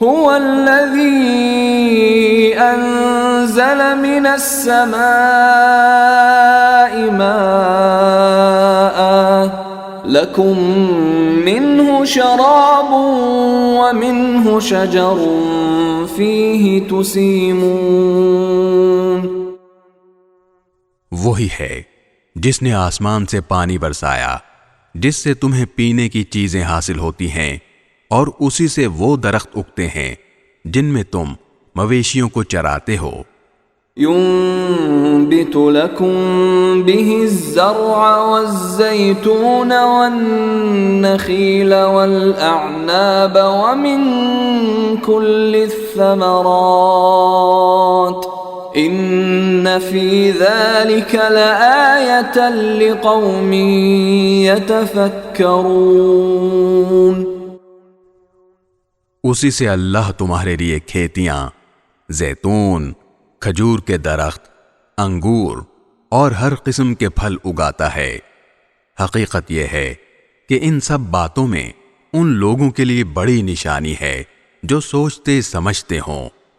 هو الذي أنزل من السماء ماء لكم منه شراب ومنه شجر فيه تسيمون. وہی ہے جس نے آسمان سے پانی برسایا جس سے تمہیں پینے کی چیزیں حاصل ہوتی ہیں، اور اسی سے وہ درخت اگتے ہیں جن میں تم مویشیوں کو چراتے ہو. ينبت لكم به الزرع والزيتون والنخيل والأعناب ومن كل الثمرات إن في ذلك لآية لقوم يتفكرون. اسی سے اللہ تمہارے لیے کھیتیاں، زیتون، کھجور کے درخت، انگور اور ہر قسم کے پھل اگاتا ہے. حقیقت یہ ہے کہ ان سب باتوں میں ان لوگوں کے لیے بڑی نشانی ہے جو سوچتے سمجھتے ہوں.